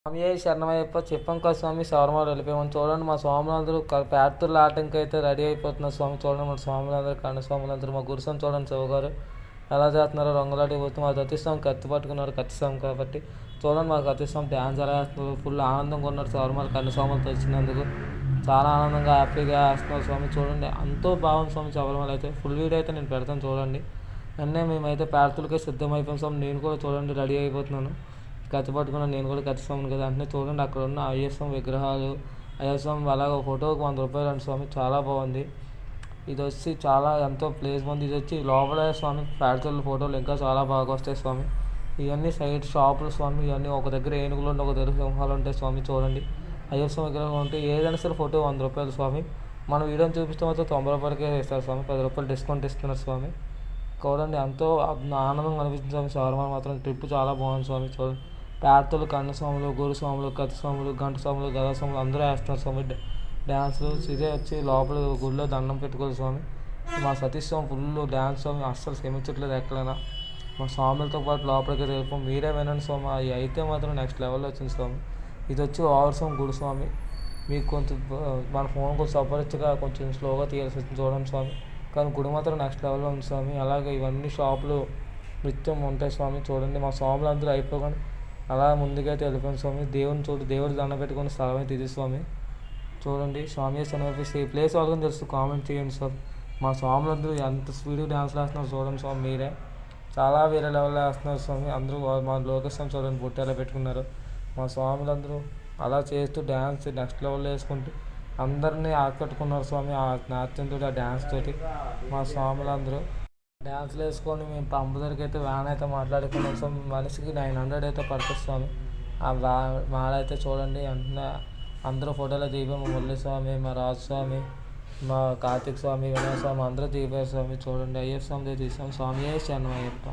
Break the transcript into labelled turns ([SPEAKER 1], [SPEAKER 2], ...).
[SPEAKER 1] స్వామి శరణమయ్యప్ప చెప్పాం కదా స్వామి శబరిమల వెళ్ళిపోయామని చూడండి. మా స్వాములందరూ పేర్తుల ఆటంకి అయితే రెడీ అయిపోతున్నారు స్వామి. చూడండి మన స్వాములందరూ కన్న స్వాములందరూ మా గురుస్వామి చూడండి శివగారు ఎలా చేస్తున్నారో రంగులాంటి పోతూ మా కత్తిస్వామి కత్తి పట్టుకున్నారు కత్తిస్వామి కాబట్టి చూడండి మా కత్తిస్వామి డ్యాన్స్ ఎలా వేస్తున్నారు. ఫుల్ ఆనందంగా ఉన్నారు శబరిమల కన్న స్వాములతో వచ్చినందుకు. చాలా ఆనందంగా హ్యాపీగా వేస్తున్నారు స్వామి. చూడండి ఎంతో బాగుంది స్వామి శబరిమల అయితే. ఫుల్ వీడియో అయితే నేను పెడతాను చూడండి. వెంటనే మేమైతే పేర్తులకే సిద్ధమైపోయాం స్వామి. నేను కూడా చూడండి రెడీ అయిపోతున్నాను. కత్తి పట్టుకున్నాను నేను కూడా కత్తిస్వామిని కదా. అంటే చూడండి అక్కడ ఉన్న అయ్యస్వామి విగ్రహాలు అయ్యస్వామి అలాగే ఫోటోకి 100 రూపాయలు అండి స్వామి. చాలా బాగుంది. ఇది వచ్చి చాలా ఎంతో ప్లేస్ ఉంది. ఇది వచ్చి లోపల స్వామి పేర్తుల ఫోటోలు ఇంకా చాలా బాగా వస్తాయి స్వామి. ఇవన్నీ సైడ్ షాపులు స్వామి. ఇవన్నీ ఒక దగ్గర ఏనుగులు ఉంటాయి, ఒక దగ్గర సింహాలు ఉంటాయి స్వామి. చూడండి అయ్యస్వామి విగ్రహం ఉంటే ఏదైనా సరే ఫోటో 100 రూపాయలు స్వామి. మన వీడియోని చూపిస్తే మాత్రం 90 రూపాయలకే ఇస్తారు స్వామి. 10 రూపాయలు డిస్కౌంట్ ఇస్తున్నారు స్వామి. చూడండి ఎంతో ఆనందంగా అనిపిస్తుంది స్వామి. శబరిమల మాత్రం ట్రిప్ చాలా బాగుంది స్వామి. చూడండి పేర్తులు కన్నస్వాములు గురుస్వాములు కత్తిస్వాములు గంటస్వాములు గదాస్వాములు అందరూ వేస్తున్నారు స్వామి డ్యాన్సులు. ఇదే వచ్చి లోపల గుడిలో దండం పెట్టుకోవాలి స్వామి. మా సతీష్ స్వామి ఫుల్ డ్యాన్స్ స్వామి. అస్సలు క్షమించట్లేదు ఎక్కడైనా. మా స్వాములతో పాటు లోపలికి వెళ్ళిపో మీరే వినండి స్వామి. అవి అయితే మాత్రం నెక్స్ట్ లెవెల్లో వచ్చింది స్వామి. ఇది వచ్చి ఓవర్ స్వామి గుడి స్వామి. మీకు కొంచెం మన ఫోన్ కొంచెం సపరిచ్గా కొంచెం స్లోగా తీయాల్సి వచ్చింది చూడండి స్వామి. కానీ గుడి మాత్రం నెక్స్ట్ లెవెల్లో ఉంది స్వామి. అలాగే ఇవన్నీ షాపులు నిత్యం ఉంటాయి స్వామి. చూడండి మా స్వాములు అందరూ అయిపోగానే అలా ముందుకైతే వెళ్ళిపోయింది స్వామి. దేవుడు దండ పెట్టుకుని స్థలం అయితే ఇది స్వామి. చూడండి స్వామి సమర్పిస్తే ఈ ప్లేస్ వాళ్ళని తెలుసు కామెంట్ చేయండి సార్. మా స్వాములందరూ ఎంత స్పీడ్గా డ్యాన్స్లు వేస్తున్నారు చూడండి స్వామి. మీరే చాలా వేరే లెవెల్లో వేస్తున్నారు స్వామి. అందరూ మా లోకేష్ స్వామి చూడండి బొట్టు ఎలా పెట్టుకున్నారు. మా స్వాములందరూ అలా చేస్తూ డ్యాన్స్ నెక్స్ట్ లెవెల్లో వేసుకుంటూ అందరినీ ఆకట్టుకున్నారు స్వామి. ఆ నాట్యంతో ఆ డ్యాన్స్ తోటి మా స్వాములందరూ డ్యాన్స్లు వేసుకొని మేము పంప దగ్గరికి అయితే వ్యాన్ అయితే మాట్లాడుకున్నాం స్వామి. మనిషికి 900 అయితే పడుతుంది స్వామి. ఆ మాడైతే చూడండి వెంటనే అందరూ ఫోటోలో దిగిపోయి మా మురళీ స్వామి మా రాజు స్వామి మా కార్తీక్ స్వామి వినయ స్వామి అందరూ దిగిపోయారు స్వామి. చూడండి అయ్యప్ప స్వామి తీసాం. స్వామి శరణమయ్యప్ప.